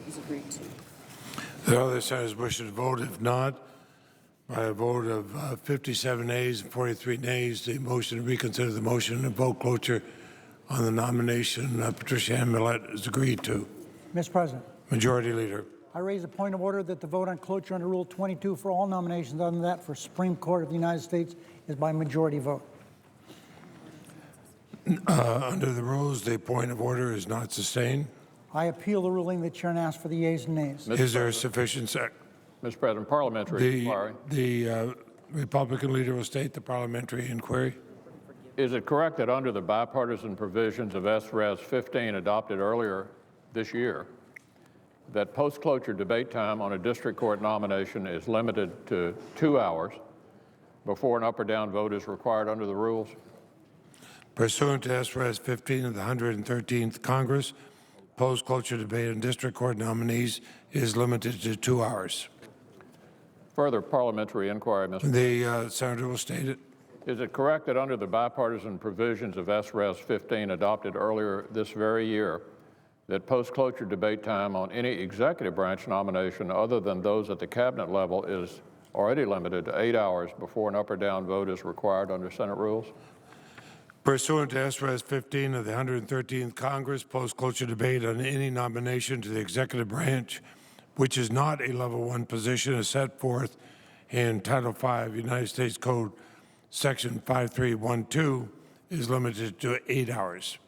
is agreed to. The other senators wish to vote. If not, by a vote of 57 ayes and 43 nays, the motion to reconsider the motion and vote cloture on the nomination of Patricia Ann Millett is agreed to. Mr. President, Majority Leader. I raise a point of order that the vote on cloture under Rule 22 for all nominations other than that for Supreme Court of the United States is by majority vote. Under the rules, the point of order is not sustained. I appeal the ruling of the chair and ask for the yeas and nays. Is there a sufficient second? Mr. President, parliamentary inquiry. The Republican leader will state the parliamentary inquiry. Is it correct that under the bipartisan provisions of S-Res 15 adopted earlier this year, that post-cloture debate time on a district court nomination is limited to 2 hours before an up or down vote is required under the rules? Pursuant to S-Res 15 of the 113th Congress, post-cloture debate on district court nominees is limited to 2 hours. Further parliamentary inquiry, Mr. The senator will state it. Is it correct that under the bipartisan provisions of S-Res 15 adopted earlier this very year, that post-cloture debate time on any executive branch nomination other than those at the cabinet level is already limited to 8 hours before an up or down vote is required under Senate rules? Pursuant to S-Res 15 of the 113th Congress, post-cloture debate on any nomination to the executive branch, which is not a level 1 position, is set forth in Title V, United States Code, Section 5312, is limited to 8 hours.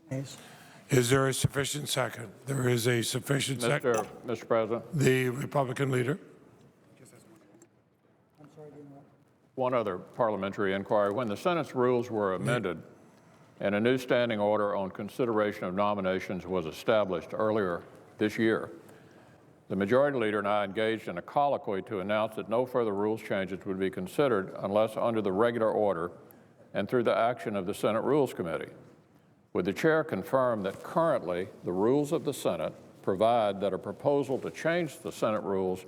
Nays. Is there a sufficient second? There is a sufficient second. Mr. President, The Republican leader. one other parliamentary inquiry. When the Senate's rules were amended and a new standing order on consideration of nominations was established earlier this year, the Majority Leader and I engaged in a colloquy to announce that no further rules changes would be considered unless under the regular order and through the action of the Senate Rules Committee. Would the Chair confirm that currently the rules of the Senate provide that a proposal to change the Senate rules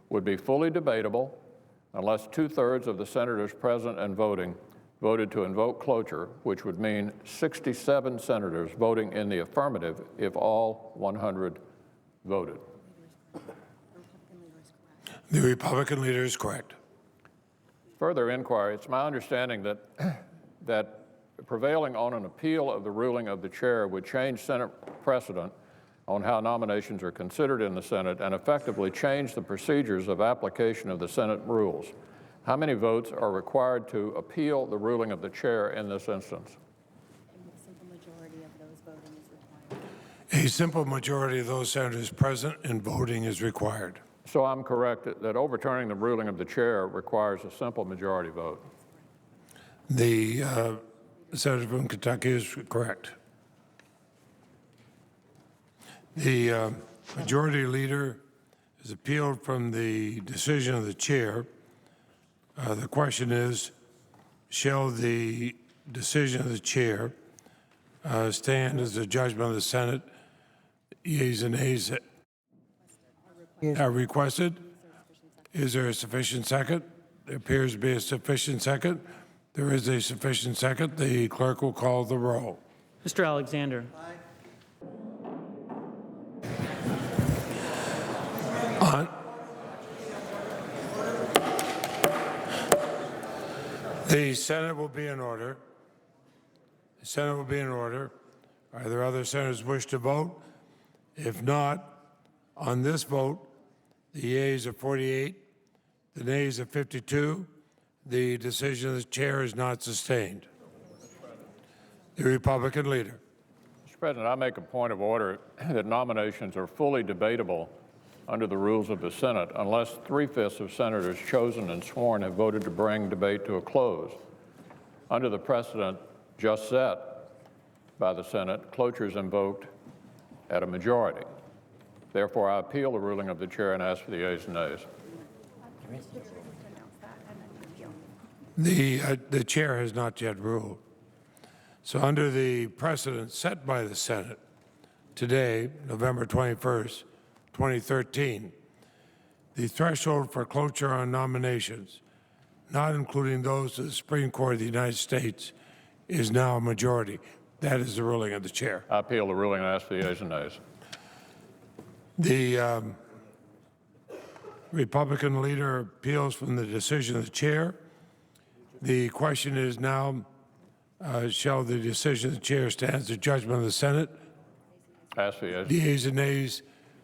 would be fully debatable unless 2/3 of the senators present and voting voted to invoke cloture, which would mean 67 senators voting in the affirmative if all 100 voted? The Republican leader is correct. Further inquiry, it's my understanding that prevailing on an appeal of the ruling of the chair would change Senate precedent on how nominations are considered in the Senate and effectively change the procedures of application of the Senate rules. How many votes are required to appeal the ruling of the chair in this instance? A simple majority of those voting is required. A simple majority of those senators present and voting is required. So I'm correct that overturning the ruling of the chair requires a simple majority vote. The senator from Kentucky is correct. The Majority Leader has appealed from the decision of the chair. The question is, shall the decision of the chair stand as the judgment of the Senate? Yeas and nays are requested. Is there a sufficient second? There appears to be a sufficient second. There is a sufficient second. The clerk will call the roll. Mr. Alexander. On. The Senate will be in order. The Senate will be in order. Are there other senators who wish to vote? If not, on this vote, the yeas are 48, the nays are 52. The decision of the chair is not sustained. The Republican leader. Mr. President, I make a point of order that nominations are fully debatable under the rules of the Senate unless 3/5 of senators chosen and sworn have voted to bring debate to a close. Under the precedent just set by the Senate, cloture is invoked at a majority. Therefore, I appeal the ruling of the chair and ask for the ayes and nays. The chair has not yet ruled. So under the precedent set by the Senate today, November 21st, 2013, the threshold for cloture on nominations, not including those to the Supreme Court of the United States, is now a majority. That is the ruling of the chair. I appeal the ruling and ask for the yeas and nays. The Republican leader appeals from the decision of the chair. The question is now, shall the decision of the chair stand as the judgment of the Senate? Ask for yeas. The yeas and nays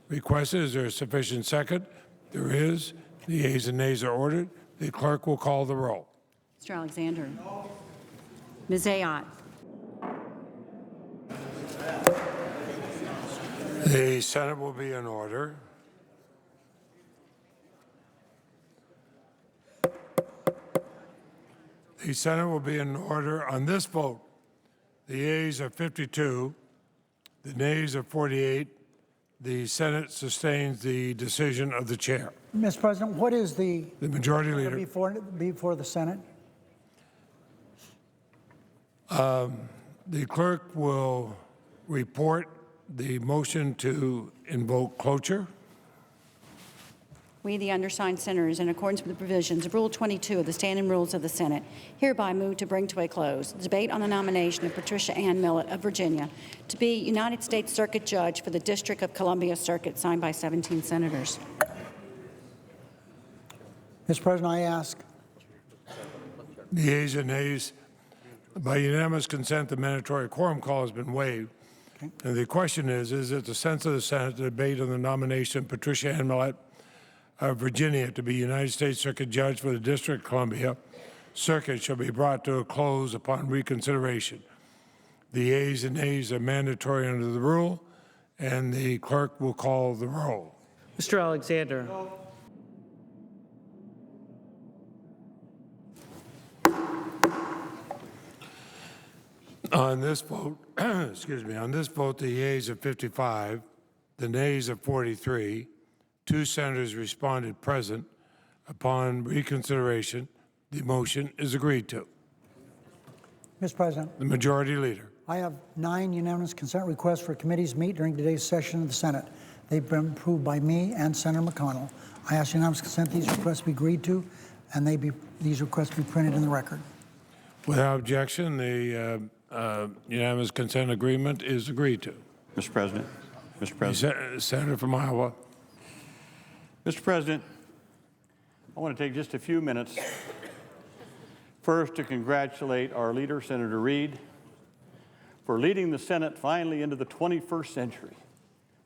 requested. Is there a sufficient second? There is. The yeas and nays are ordered. The clerk will call the roll. Mr. Alexander. Ms. Ayotte. The Senate will be in order. The Senate will be in order on this vote. The yeas are 52, the nays are 48. The Senate sustains the decision of the chair. Mr. President, what is the The majority leader. before the Senate? The clerk will report the motion to invoke cloture. We, the undersigned senators, in accordance with the provisions of Rule 22 of the Standing Rules of the Senate, hereby move to bring to a close the debate on the nomination of Patricia Ann Millett of Virginia to be United States Circuit Judge for the District of Columbia Circuit, signed by 17 senators. Mr. President, I ask. The yeas and nays. By unanimous consent, the mandatory quorum call has been waived. Okay. And the question is it the sense of the Senate to debate on the nomination of Patricia Ann Millett of Virginia to be United States Circuit Judge for the District of Columbia Circuit shall be brought to a close upon reconsideration? The yeas and nays are mandatory under the rule, and the clerk will call the roll. Mr. Alexander. On this vote, excuse me, on this vote, the yeas are 55, the nays are 43. 2 senators responded present. Upon reconsideration, the motion is agreed to. Mr. President, The majority leader. I have 9 unanimous consent requests for committees to meet during today's session of the Senate. They've been approved by me and Senator McConnell. I ask unanimous consent these requests be agreed to, and these requests be printed in the record. Without objection, the unanimous consent agreement is agreed to. Mr. President. Mr. President. Senator from Iowa. Mr. President, I want to take just a few minutes first to congratulate our leader, Senator Reid, for leading the Senate finally into the 21st century.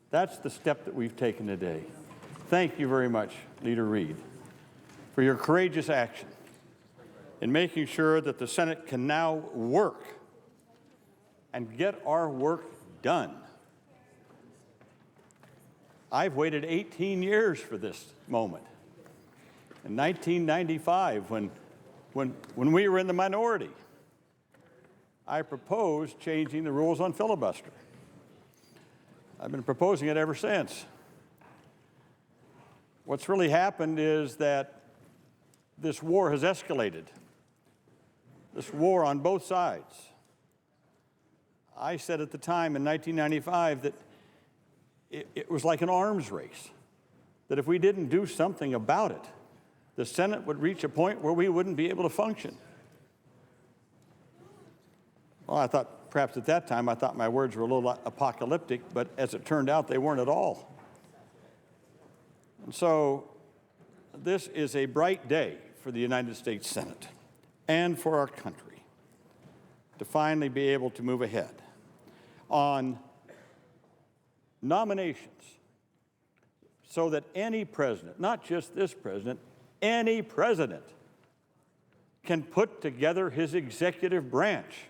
That's the step that we've taken today. Thank you very much, Leader Reid, for your courageous action in making sure that the Senate can now work and get our work done. I've waited 18 years for this moment. In 1995, when we were in the minority, I proposed changing the rules on filibuster. I've been proposing it ever since. What's really happened is that this war has escalated, this war on both sides. I said at the time in 1995 that it was like an arms race, that if we didn't do something about it, the Senate would reach a point where we wouldn't be able to function. Well, I thought, perhaps at that time, I thought my words were a little apocalyptic, but as it turned out, they weren't at all. And so this is a bright day for the United States Senate and for our country to finally be able to move ahead on nominations so that any president, not just this president, any president can put together his executive branch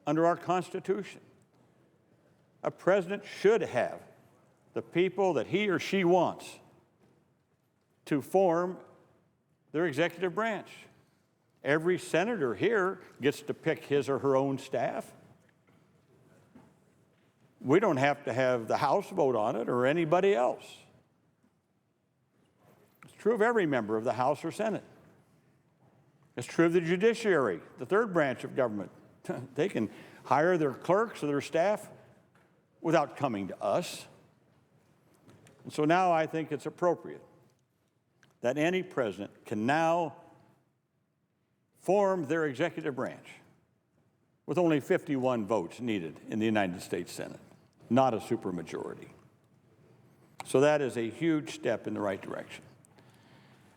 under our Constitution. A president should have the people that he or she wants to form their executive branch. Every senator here gets to pick his or her own staff. We don't have to have the House vote on it or anybody else. It's true of every member of the House or Senate. It's true of the judiciary, the third branch of government. They can hire their clerks or their staff without coming to us. And so now I think it's appropriate that any president can now form their executive branch with only 51 votes needed in the United States Senate, not a supermajority. So that is a huge step in the right direction.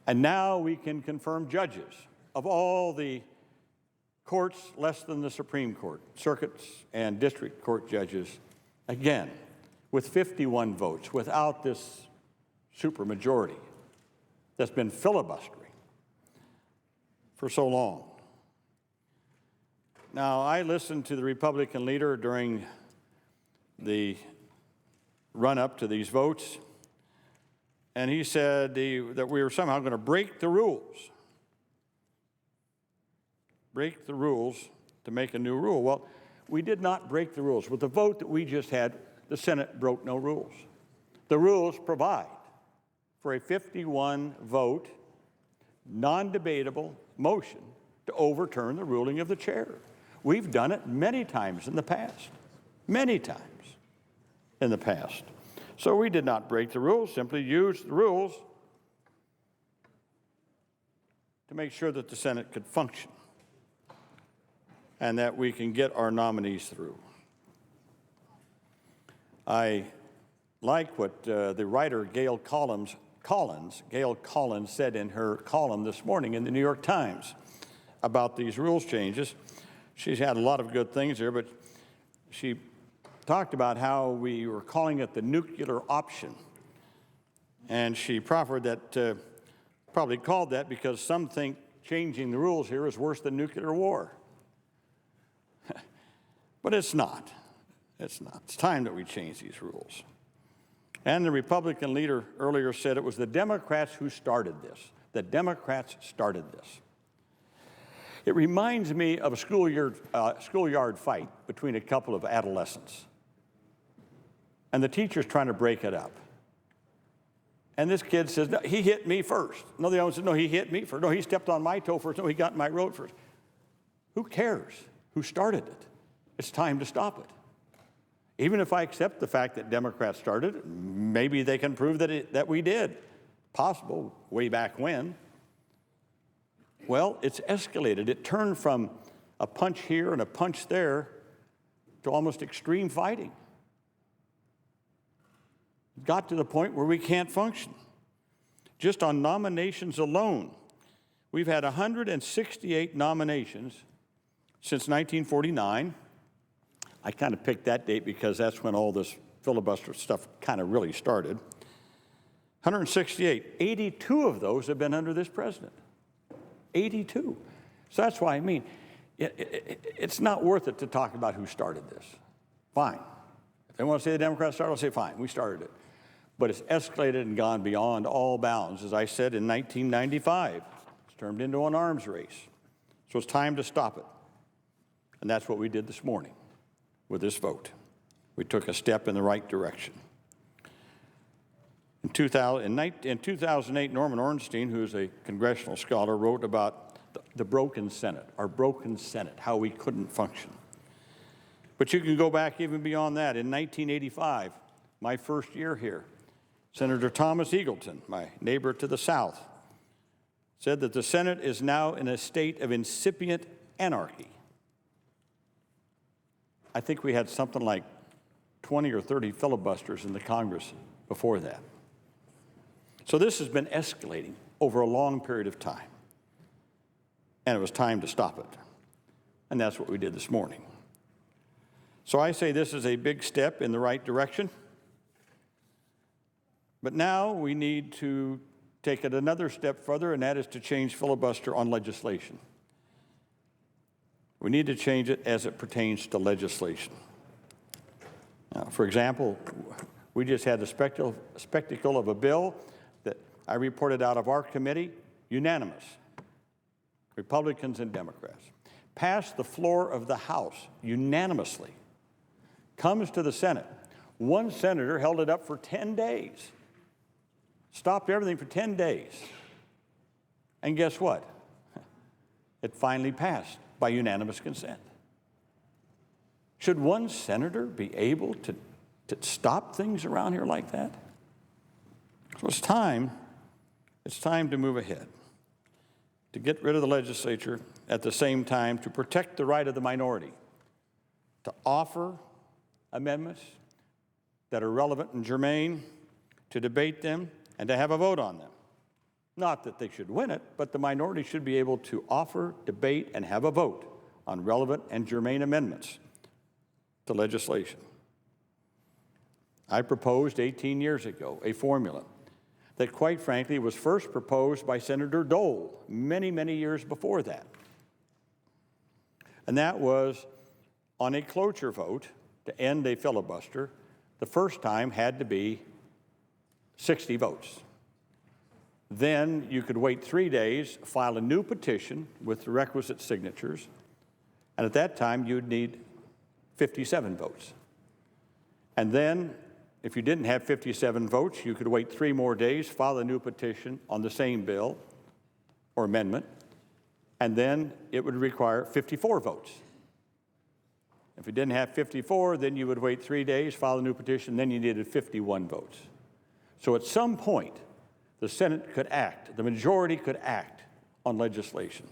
And now we can confirm judges of all the courts less than the Supreme Court, circuits and district court judges, again, with 51 votes, without this supermajority that's been filibustering for so long. Now, I listened to the Republican leader during the run-up to these votes, and he said that we were somehow going to break the rules. Break the rules to make a new rule. Well, we did not break the rules. With the vote that we just had, the Senate broke no rules. The rules provide for a 51-vote, non-debatable motion to overturn the ruling of the chair. We've done it many times in the past, many times in the past. So we did not break the rules, simply used the rules to make sure that the Senate could function and that we can get our nominees through. I like what the writer Gail Collins said in her column this morning in the New York Times about these rules changes. She's had a lot of good things here, but she talked about how we were calling it the nuclear option. And she proffered that, probably called that because some think changing the rules here is worse than nuclear war. But it's not. It's not. It's time that we change these rules. And the Republican leader earlier said it was the Democrats who started this. The Democrats started this. It reminds me of a schoolyard fight between a couple of adolescents. And the teacher's trying to break it up. And this kid says, no, he hit me first. No, the other one says, no, he hit me first. No, he stepped on my toe first. No, he got in my road first. Who cares who started it? It's time to stop it. Even if I accept the fact that Democrats started it, maybe they can prove that we did. Possible, way back when. Well, it's escalated. It turned from a punch here and a punch there to almost extreme fighting. It got to the point where we can't function. Just on nominations alone, we've had 168 nominations since 1949. I kind of picked that date because that's when all this filibuster stuff kind of really started. 168. 82 of those have been under this president. 82. So that's why I mean, it's not worth it to talk about who started this. Fine. If they want to say the Democrats started, I'll say fine, we started it. But it's escalated and gone beyond all bounds. As I said, in 1995, it's turned into an arms race. So it's time to stop it. And that's what we did this morning with this vote. We took a step in the right direction. In 2008, Norman Ornstein, who is a congressional scholar, wrote about the broken Senate, our broken Senate, how we couldn't function. But you can go back even beyond that. In 1985, my first year here, Senator Thomas Eagleton, my neighbor to the south, said that the Senate is now in a state of incipient anarchy. I think we had something like 20 or 30 filibusters in the Congress before that. So this has been escalating over a long period of time. And it was time to stop it. And that's what we did this morning. So I say this is a big step in the right direction. But now we need to take it another step further, and that is to change filibuster on legislation. We need to change it as it pertains to legislation. Now, for example, we just had the spectacle of a bill that I reported out of our committee, unanimous, Republicans and Democrats, passed the floor of the House unanimously, comes to the Senate. One senator held it up for 10 days, stopped everything for 10 days. And guess what? It finally passed by unanimous consent. Should one senator be able to stop things around here like that? So it's time to move ahead, to get rid of the legislature, at the same time to protect the right of the minority to offer amendments that are relevant and germane, to debate them, and to have a vote on them. Not that they should win it, but the minority should be able to offer, debate, and have a vote on relevant and germane amendments to legislation. I proposed 18 years ago a formula that, quite frankly, was first proposed by Senator Dole many, many years before that. And that was on a cloture vote to end a filibuster, the first time had to be 60 votes. Then you could wait 3 days, file a new petition with the requisite signatures, and at that time you'd need 57 votes. And then, if you didn't have 57 votes, you could wait 3 more days, file a new petition on the same bill or amendment, and then it would require 54 votes. If you didn't have 54, then you would wait 3 days, file a new petition, then you needed 51 votes. So at some point, the Senate could act, the majority could act on legislation,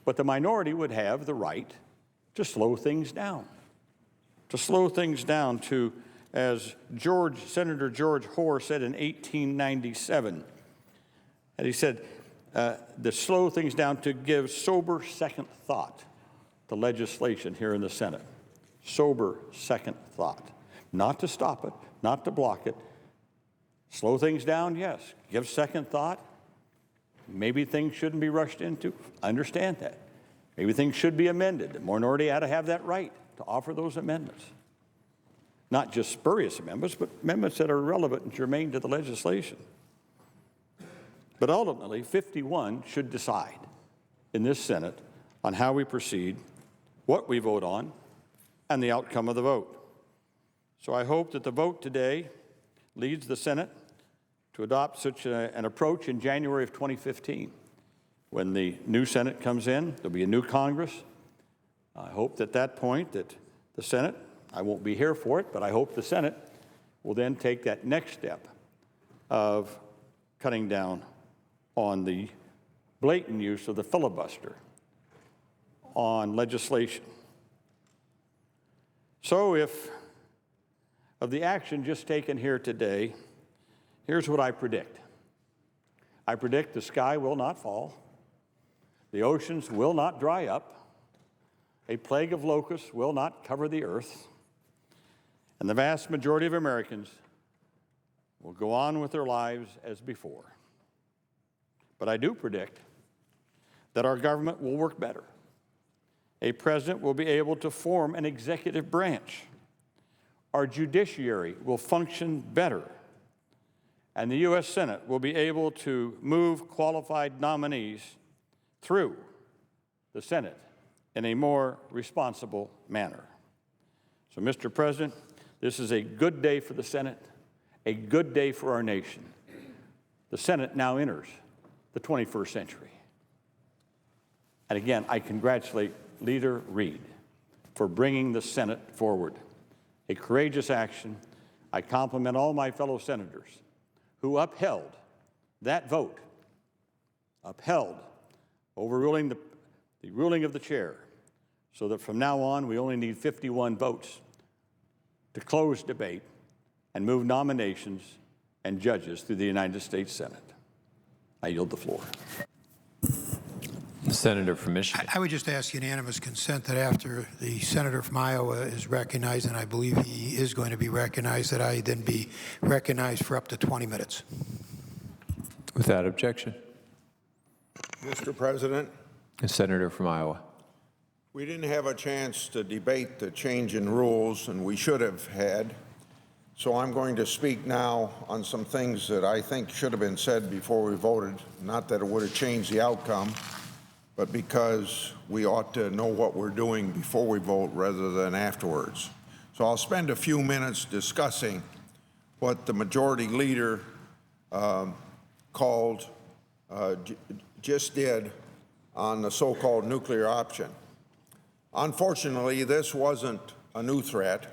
but the minority would have the right to slow things down, to, as Senator George Hoare said in 1897, and he said, to slow things down, to give sober second thought to legislation here in the Senate. Sober second thought. Not to stop it, not to block it. Slow things down, yes. Give second thought. Maybe things shouldn't be rushed into. I understand that. Maybe things should be amended. The minority ought to have that right to offer those amendments. Not just spurious amendments, but amendments that are relevant and germane to the legislation. But ultimately, 51 should decide in this Senate on how we proceed, what we vote on, and the outcome of the vote. So I hope that the vote today leads the Senate to adopt such an approach in January of 2015. When the new Senate comes in, there'll be a new Congress. I hope at that point that the Senate, I won't be here for it, but I hope the Senate will then take that next step of cutting down on the blatant use of the filibuster on legislation. So if of the action just taken here today, here's what I predict. I predict the sky will not fall, the oceans will not dry up, a plague of locusts will not cover the earth, and the vast majority of Americans will go on with their lives as before. But I do predict that our government will work better. A president will be able to form an executive branch. Our judiciary will function better. And the U.S. Senate will be able to move qualified nominees through the Senate in a more responsible manner. So, Mr. President, this is a good day for the Senate, a good day for our nation. The Senate now enters the 21st century. And again, I congratulate Leader Reid for bringing the Senate forward. A courageous action. I compliment all my fellow senators who upheld that vote, overruling the ruling of the chair, so that from now on we only need 51 votes to close debate and move nominations and judges through the United States Senate. I yield the floor. The senator from Michigan. I would just ask unanimous consent that after the senator from Iowa is recognized, and I believe he is going to be recognized, that I then be recognized for up to 20 minutes. Without objection. Mr. President, The senator from Iowa. we didn't have a chance to debate the change in rules, and we should have had. So I'm going to speak now on some things that I think should have been said before we voted. Not that it would have changed the outcome, but because we ought to know what we're doing before we vote rather than afterwards. So I'll spend a few minutes discussing what the majority leader just did on the so-called nuclear option. Unfortunately, this wasn't a new threat.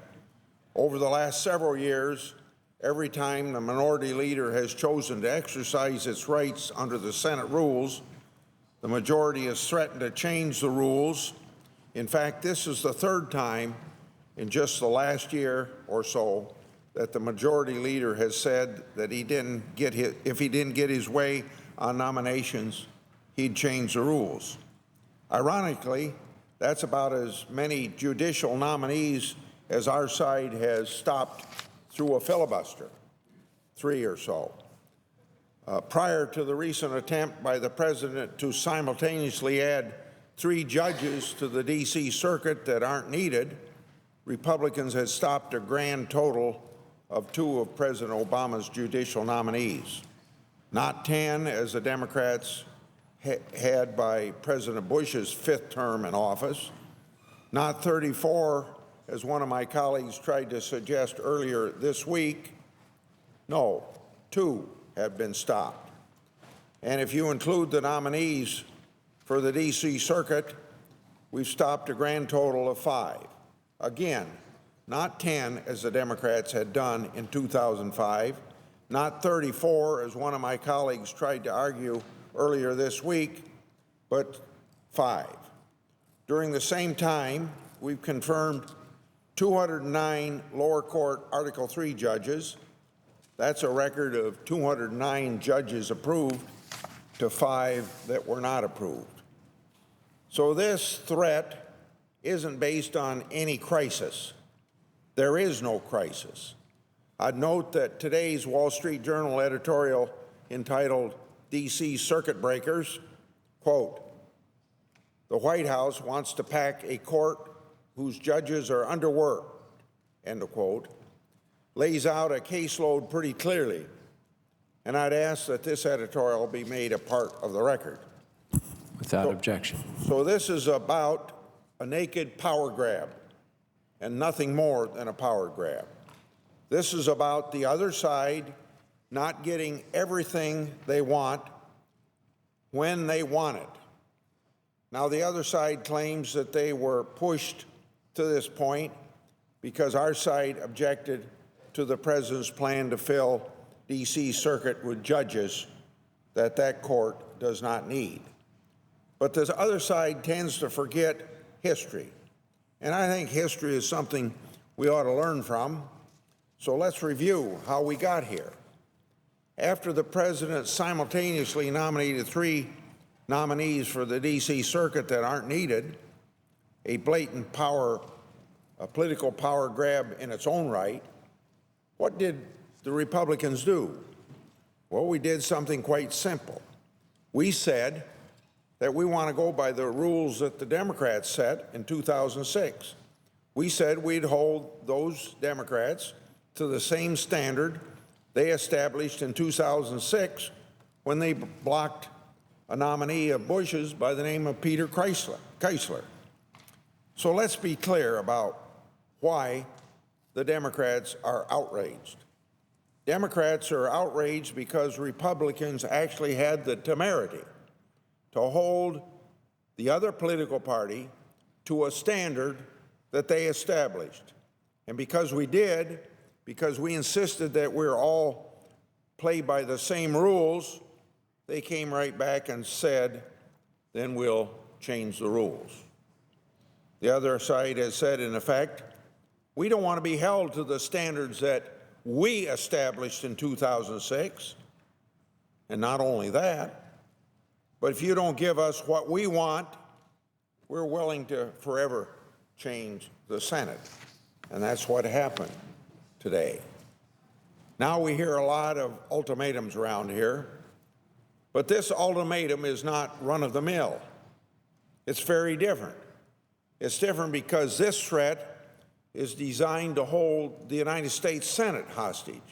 Over the last several years, every time the minority leader has chosen to exercise its rights under the Senate rules, the majority has threatened to change the rules. In fact, this is the third time in just the last year or so that the majority leader has said that if he didn't get his way on nominations, he'd change the rules. Ironically, that's about as many judicial nominees as our side has stopped through a filibuster, 3 or so. Prior to the recent attempt by the president to simultaneously add 3 judges to the D.C. Circuit that aren't needed, Republicans had stopped a grand total of 2 of President Obama's judicial nominees, not 10 as the Democrats had by President Bush's 5th term in office, not 34 as one of my colleagues tried to suggest earlier this week. No, 2 have been stopped. And if you include the nominees for the D.C. Circuit, we've stopped a grand total of 5. Again, not 10 as the Democrats had done in 2005, not 34 as one of my colleagues tried to argue earlier this week, but 5. During the same time, we've confirmed 209 lower court Article III judges. That's a record of 209 judges approved to 5 that were not approved. So this threat isn't based on any crisis. There is no crisis. I'd note that today's Wall Street Journal editorial entitled D.C. Circuit Breakers, quote, "The White House wants to pack a court whose judges are underworked," end of quote, lays out a caseload pretty clearly. And I'd ask that this editorial be made a part of the record. Without objection. So this is about a naked power grab and nothing more than a power grab. This is about the other side not getting everything they want when they want it. Now, the other side claims that they were pushed to this point because our side objected to the president's plan to fill D.C. Circuit with judges that court does not need. But the other side tends to forget history. And I think history is something we ought to learn from. So let's review how we got here. After the president simultaneously nominated 3 nominees for the D.C. Circuit that aren't needed, a blatant political power grab in its own right, what did the Republicans do? Well, we did something quite simple. We said that we want to go by the rules that the Democrats set in 2006. We said we'd hold those Democrats to the same standard they established in 2006 when they blocked a nominee of Bush's by the name of Peter Keisler. So let's be clear about why the Democrats are outraged. Democrats are outraged because Republicans actually had the temerity to hold the other political party to a standard that they established. And because we did, because we insisted that we're all play by the same rules, they came right back and said, then we'll change the rules. The other side has said, in effect, we don't want to be held to the standards that we established in 2006. And not only that, but if you don't give us what we want, we're willing to forever change the Senate. And that's what happened today. Now we hear a lot of ultimatums around here, but this ultimatum is not run-of-the-mill. It's very different. It's different because this threat is designed to hold the United States Senate hostage.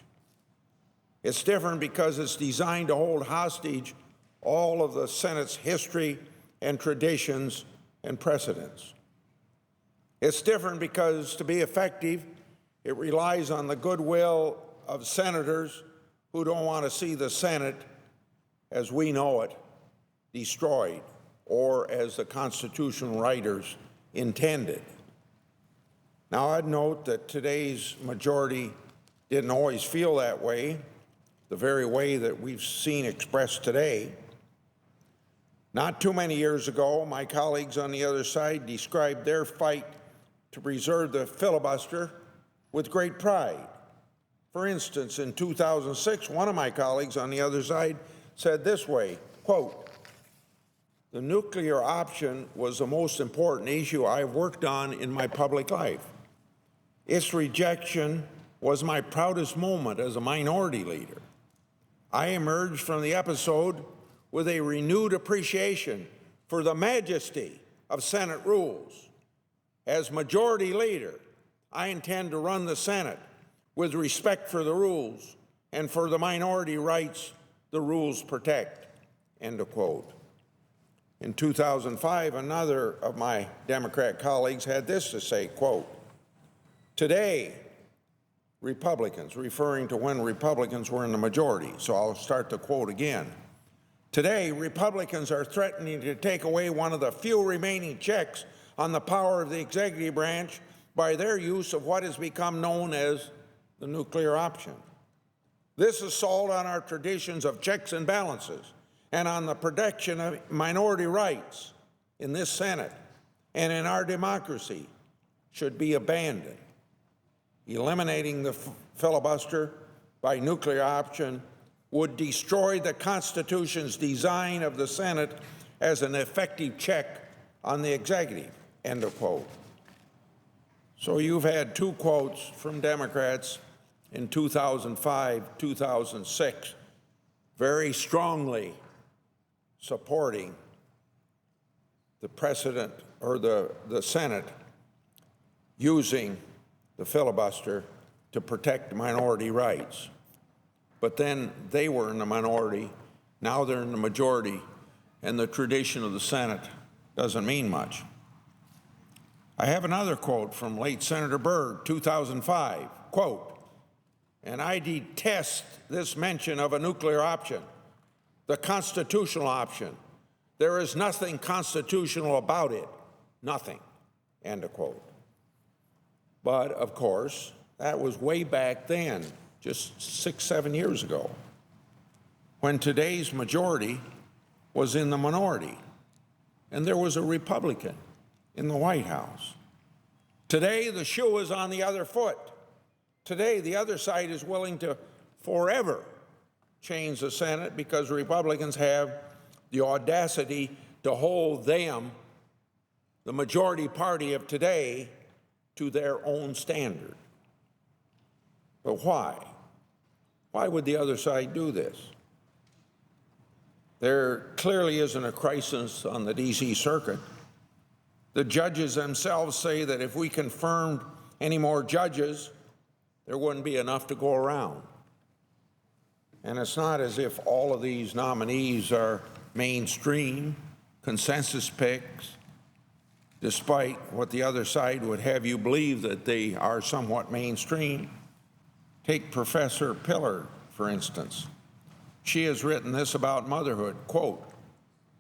It's different because it's designed to hold hostage all of the Senate's history and traditions and precedents. It's different because, to be effective, it relies on the goodwill of senators who don't want to see the Senate as we know it destroyed, or as the constitutional writers intended. Now, I'd note that today's majority didn't always feel that way, the very way that we've seen expressed today. Not too many years ago, my colleagues on the other side described their fight to preserve the filibuster with great pride. For instance, in 2006, one of my colleagues on the other side said this way, quote, "The nuclear option was the most important issue I've worked on in my public life. Its rejection was my proudest moment as a minority leader. I emerged from the episode with a renewed appreciation for the majesty of Senate rules. As majority leader, I intend to run the Senate with respect for the rules and for the minority rights the rules protect," end of quote. In 2005, another of my Democrat colleagues had this to say, quote, "Today, Republicans," referring to when Republicans were in the majority, so I'll start the quote again. "Today, Republicans are threatening to take away one of the few remaining checks on the power of the executive branch by their use of what has become known as the nuclear option. This assault on our traditions of checks and balances and on the protection of minority rights in this Senate and in our democracy should be abandoned. Eliminating the filibuster by nuclear option would destroy the Constitution's design of the Senate as an effective check on the executive," end of quote. So you've had two quotes from Democrats in 2005, 2006, very strongly supporting the precedent or the Senate using the filibuster to protect minority rights. But then they were in the minority, now they're in the majority, and the tradition of the Senate doesn't mean much. I have another quote from late Senator Byrd, 2005, quote, "And I detest this mention of a nuclear option, the constitutional option. There is nothing constitutional about it, nothing," end of quote. But of course, that was way back then, just 6, 7 years ago, when today's majority was in the minority, and there was a Republican in the White House. Today, the shoe is on the other foot. Today, the other side is willing to forever change the Senate because Republicans have the audacity to hold them, the majority party of today, to their own standard. But why? Why would the other side do this? There clearly isn't a crisis on the D.C. Circuit. The judges themselves say that if we confirmed any more judges, there wouldn't be enough to go around. And it's not as if all of these nominees are mainstream, consensus picks, despite what the other side would have you believe that they are somewhat mainstream. Take Professor Pillar, for instance. She has written this about motherhood, quote,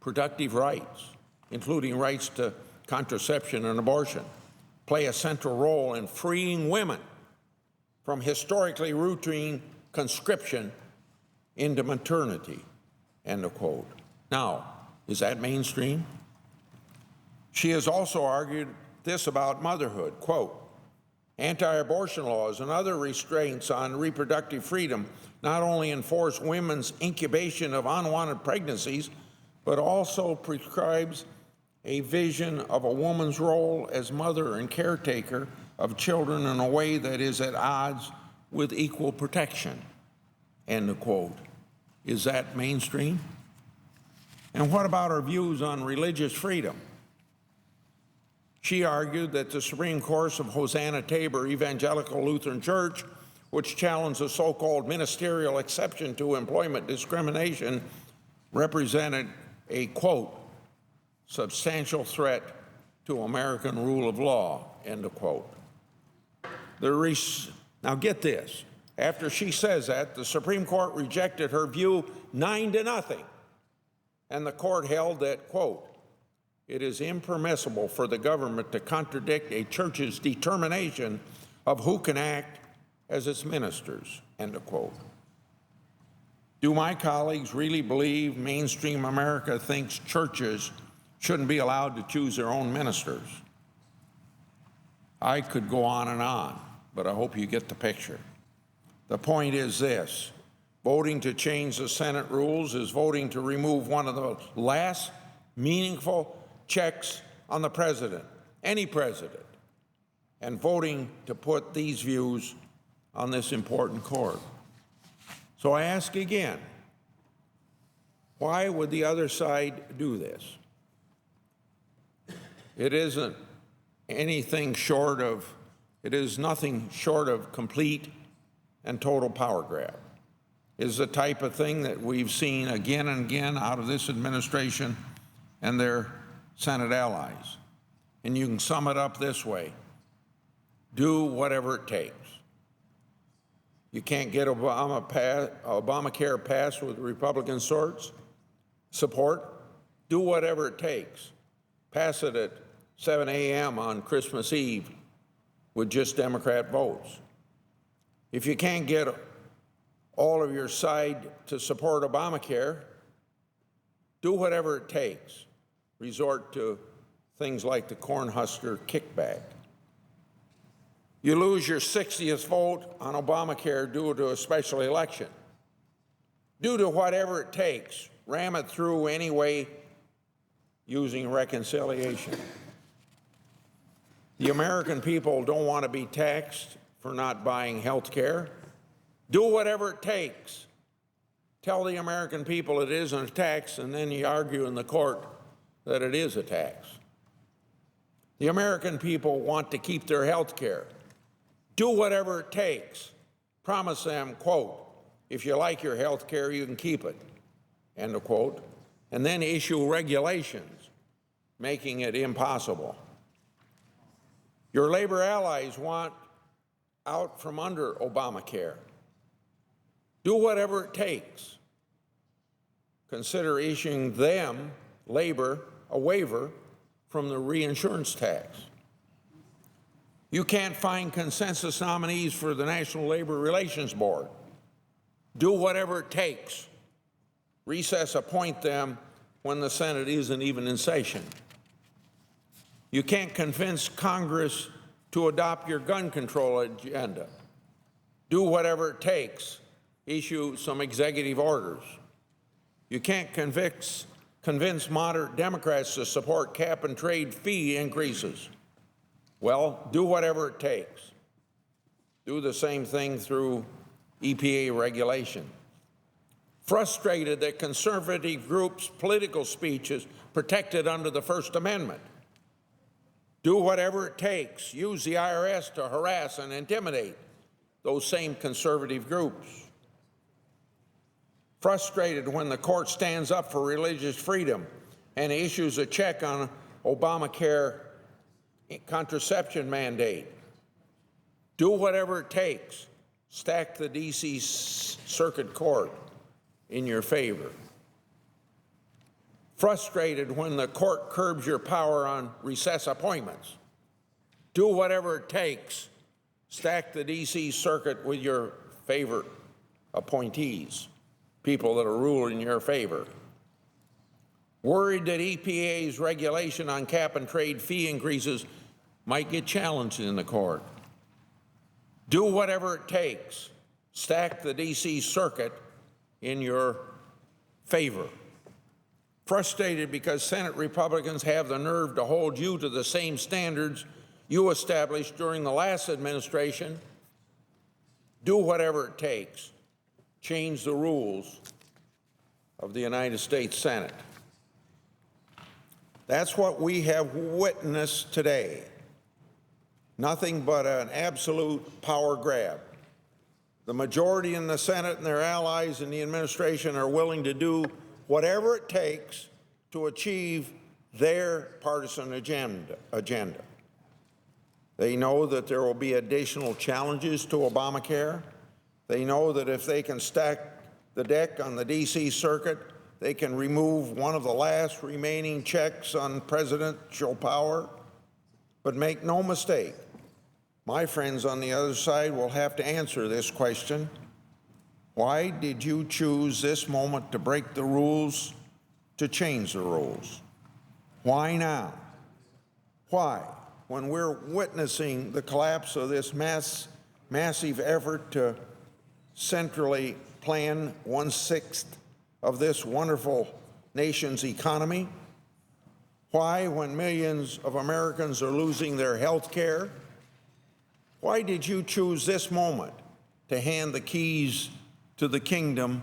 "Productive rights, including rights to contraception and abortion, play a central role in freeing women from historically routine conscription into maternity," end of quote. Now, is that mainstream? She has also argued this about motherhood, quote, "Anti-abortion laws and other restraints on reproductive freedom not only enforce women's incubation of unwanted pregnancies, but also prescribes a vision of a woman's role as mother and caretaker of children in a way that is at odds with equal protection," end of quote. Is that mainstream? And what about her views on religious freedom? She argued that the Supreme Court of Hosanna Tabor Evangelical Lutheran Church, which challenged the so-called ministerial exception to employment discrimination, represented a, quote, "substantial threat to American rule of law," end of quote. Now get this. After she says that, the Supreme Court rejected her view 9-0, and the court held that, quote, "it is impermissible for the government to contradict a church's determination of who can act as its ministers," end of quote. Do my colleagues really believe mainstream America thinks churches shouldn't be allowed to choose their own ministers? I could go on, but I hope you get the picture. The point is this: voting to change the Senate rules is voting to remove one of the last meaningful checks on the president, any president, and voting to put these views on this important court. So I ask again, why would the other side do this? It is nothing short of complete and total power grab. It is the type of thing that we've seen again and again out of this administration and their Senate allies. And you can sum it up this way: do whatever it takes. You can't get Obamacare passed with Republican support? Do whatever it takes. Pass it at 7 a.m. on Christmas Eve with just Democrat votes. If you can't get all of your side to support Obamacare, do whatever it takes. Resort to things like the Cornhusker kickback. You lose your 60th vote on Obamacare due to a special election. Do to whatever it takes. Ram it through anyway using reconciliation. The American people don't want to be taxed for not buying health care. Do whatever it takes. Tell the American people it isn't a tax, and then you argue in the court that it is a tax. The American people want to keep their health care. Do whatever it takes. Promise them, quote, if you like your health care, you can keep it, end of quote, and then issue regulations making it impossible. Your labor allies want out from under Obamacare. Do whatever it takes. Consider issuing them, labor, a waiver from the reinsurance tax. You can't find consensus nominees for the National Labor Relations Board. Do whatever it takes. Appoint them when the Senate isn't even in session. You can't convince Congress to adopt your gun control agenda. Do whatever it takes. Issue some executive orders. You can't convince moderate Democrats to support cap and trade fee increases. Well, do whatever it takes. Do the same thing through EPA regulation. Frustrated that conservative groups' political speech is protected under the First Amendment. Do whatever it takes. Use the IRS to harass and intimidate those same conservative groups. Frustrated when the court stands up for religious freedom and issues a check on Obamacare contraception mandate. Do whatever it takes. Stack the D.C. Circuit Court in your favor. Frustrated when the court curbs your power on recess appointments. Do whatever it takes. Stack the D.C. Circuit with your favorite appointees, people that are ruling in your favor. Worried that EPA's regulation on cap and trade fee increases might get challenged in the court. Do whatever it takes. Stack the D.C. Circuit in your favor. Frustrated because Senate Republicans have the nerve to hold you to the same standards you established during the last administration. Do whatever it takes. Change the rules of the United States Senate. That's what we have witnessed today. Nothing but an absolute power grab. The majority in the Senate and their allies in the administration are willing to do whatever it takes to achieve their partisan agenda. They know that there will be additional challenges to Obamacare. They know that if they can stack the deck on the D.C. Circuit, they can remove one of the last remaining checks on presidential power. But make no mistake, my friends on the other side will have to answer this question. Why did you choose this moment to break the rules, to change the rules? Why now? Why? when we're witnessing the collapse of this massive effort to centrally plan 1/6 of this wonderful nation's economy? Why, when millions of Americans are losing their health care? Why did you choose this moment to hand the keys to the kingdom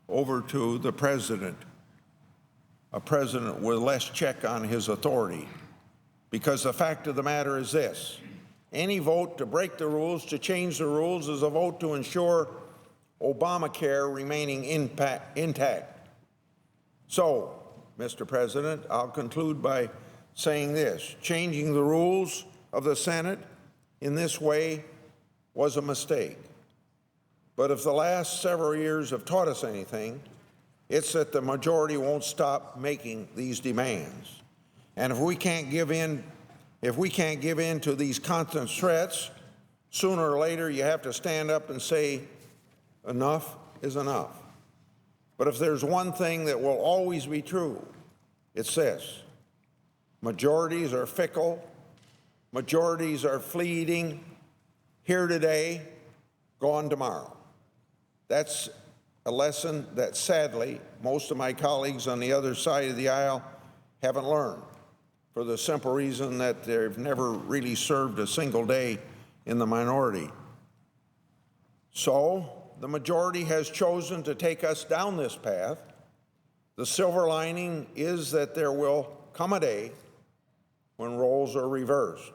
over to the president, a president with less check on his authority? Because the fact of the matter is this: any vote to break the rules, to change the rules, is a vote to ensure Obamacare remaining intact. So, Mr. President, I'll conclude by saying this: changing the rules of the Senate in this way was a mistake. But if the last several years have taught us anything, it's that the majority won't stop making these demands. And if we can't give in to these constant threats, sooner or later you have to stand up and say, enough is enough. But if there's one thing that will always be true, it's this: majorities are fickle, majorities are fleeting, here today, gone tomorrow. That's a lesson that, sadly, most of my colleagues on the other side of the aisle haven't learned, for the simple reason that they've never really served a single day in the minority. So, the majority has chosen to take us down this path. The silver lining is that there will come a day when roles are reversed.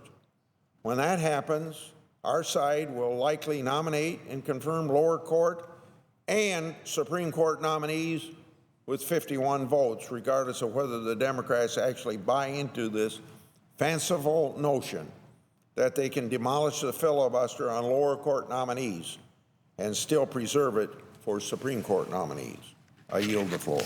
When that happens, our side will likely nominate and confirm lower court and Supreme Court nominees with 51 votes, regardless of whether the Democrats actually buy into this fanciful notion that they can demolish the filibuster on lower court nominees and still preserve it for Supreme Court nominees. I yield the floor.